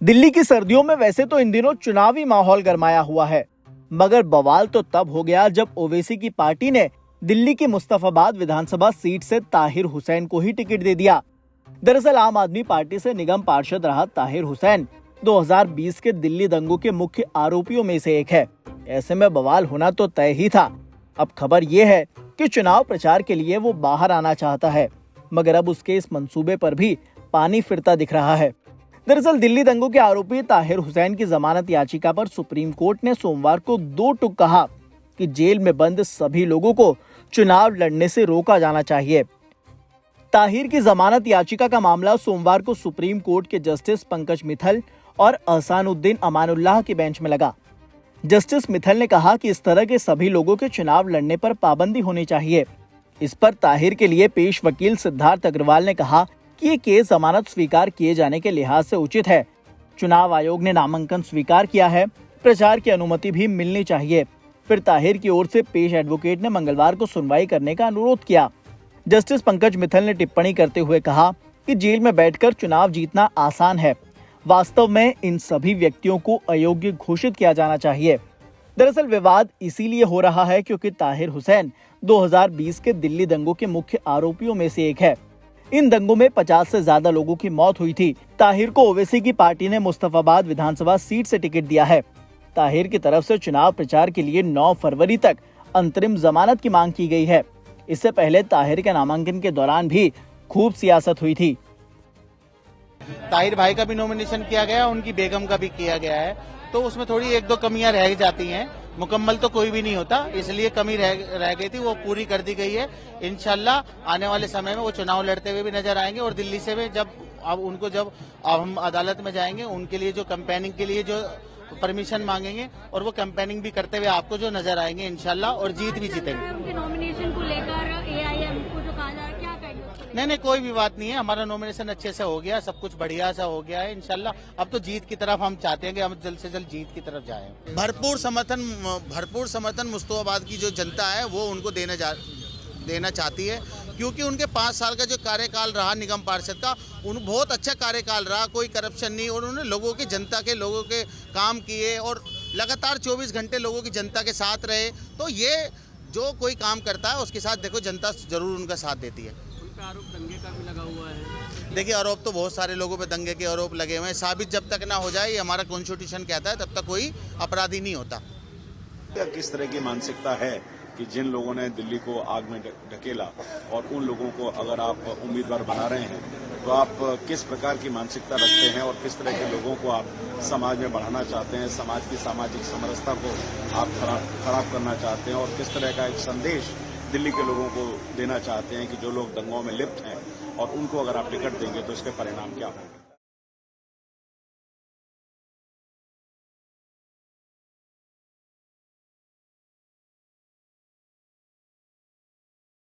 दिल्ली की सर्दियों में वैसे तो इन दिनों चुनावी माहौल गरमाया हुआ है, मगर बवाल तो तब हो गया जब ओवैसी की पार्टी ने दिल्ली की मुस्तफाबाद विधानसभा सीट से ताहिर हुसैन को ही टिकट दे दिया। दरअसल आम आदमी पार्टी से निगम पार्षद रहा ताहिर हुसैन 2020 के दिल्ली दंगों के मुख्य आरोपियों में से एक है। ऐसे में बवाल होना तो तय ही था। अब खबर ये है कि चुनाव प्रचार के लिए वो बाहर आना चाहता है, मगर अब उसके इस मंसूबे पर भी पानी फिरता दिख रहा है। दरअसल दिल्ली दंगों के आरोपी ताहिर हुसैन की जमानत याचिका पर सुप्रीम कोर्ट ने सोमवार को 2 टूक कहा कि जेल में बंद सभी लोगों को चुनाव लड़ने से रोका जाना चाहिए। ताहिर की जमानत याचिका का मामला सोमवार को सुप्रीम कोर्ट के जस्टिस पंकज मित्तल और अहसानुद्दीन अमानुल्लाह की बेंच में लगा। जस्टिस मित्तल ने कहा कि इस तरह के सभी लोगों के चुनाव लड़ने पर पाबंदी होनी चाहिए। इस पर ताहिर के लिए पेश वकील सिद्धार्थ अग्रवाल ने कहा कि ये केस जमानत स्वीकार किए जाने के लिहाज से उचित है। चुनाव आयोग ने नामांकन स्वीकार किया है, प्रचार की अनुमति भी मिलनी चाहिए। फिर ताहिर की ओर से पेश एडवोकेट ने मंगलवार को सुनवाई करने का अनुरोध किया। जस्टिस पंकज मित्तल ने टिप्पणी करते हुए कहा कि जेल में बैठकर चुनाव जीतना आसान है, वास्तव में इन सभी व्यक्तियों को अयोग्य घोषित किया जाना चाहिए। दरअसल विवाद इसीलिए हो रहा है क्योंकि ताहिर हुसैन 2020 के दिल्ली दंगों के मुख्य आरोपियों में से एक है। इन दंगों में 50 से ज्यादा लोगों की मौत हुई थी। ताहिर को ओवैसी की पार्टी ने मुस्तफाबाद विधानसभा सीट से टिकट दिया है। ताहिर की तरफ से चुनाव प्रचार के लिए 9 फरवरी तक अंतरिम जमानत की मांग की गई है। इससे पहले ताहिर के नामांकन के दौरान भी खूब सियासत हुई थी। ताहिर भाई का भी नॉमिनेशन किया गया, उनकी बेगम का भी किया गया है, तो उसमें थोड़ी 1-2 कमियां रह जाती हैं। मुकम्मल तो कोई भी नहीं होता, इसलिए कमी रह गई थी, वो पूरी कर दी गई है। इंशाल्लाह आने वाले समय में वो चुनाव लड़ते हुए भी नजर आएंगे और दिल्ली से भी जब हम अदालत में जाएंगे, उनके लिए जो कैंपेनिंग के लिए जो परमिशन मांगेंगे और वो कैंपेनिंग भी करते हुए आपको जो नजर आएंगे इंशाल्लाह, और जीत भी जीतेंगे। उनके नॉमिनेशन को लेकर एआईएम को जो कहा जा रहा है, क्या कहेंगे? नहीं, कोई भी बात नहीं है। हमारा नॉमिनेशन अच्छे से हो गया, सब कुछ बढ़िया सा हो गया है इंशाल्लाह। अब तो जीत की तरफ हम चाहते हैं कि हम जल्द से जल्द जीत की तरफ जाएं। भरपूर समर्थन मुस्तफाबाद की जो जनता है वो उनको देना चाहती है, क्योंकि उनके 5 साल का जो कार्यकाल रहा निगम पार्षद का, उन बहुत अच्छा कार्यकाल रहा, कोई करप्शन नहीं, और उन्होंने जनता के लोगों के काम किए और लगातार 24 घंटे लोगों की जनता के साथ रहे। तो ये जो कोई काम करता है उसके साथ देखो जनता जरूर उनका साथ देती है। आरोप दंगे का भी लगा हुआ है। देखिए, आरोप तो बहुत सारे लोगों पे दंगे के आरोप लगे हुए हैं। साबित जब तक ना हो जाए, ये हमारा कॉन्स्टिट्यूशन कहता है, तब तक कोई अपराधी नहीं होता। किस तरह की मानसिकता है कि जिन लोगों ने दिल्ली को आग में ढकेला और उन लोगों को अगर आप उम्मीदवार बना रहे हैं, तो आप किस प्रकार की मानसिकता रखते हैं और किस तरह के लोगों को आप समाज में बढ़ाना चाहते हैं, समाज की सामाजिक समरसता को आप खराब करना चाहते हैं, और किस तरह का एक संदेश दिल्ली के लोगों को देना चाहते हैं कि जो लोग दंगों में लिप्त हैं और उनको अगर आप टिकट देंगे तो इसके परिणाम क्या होंगे।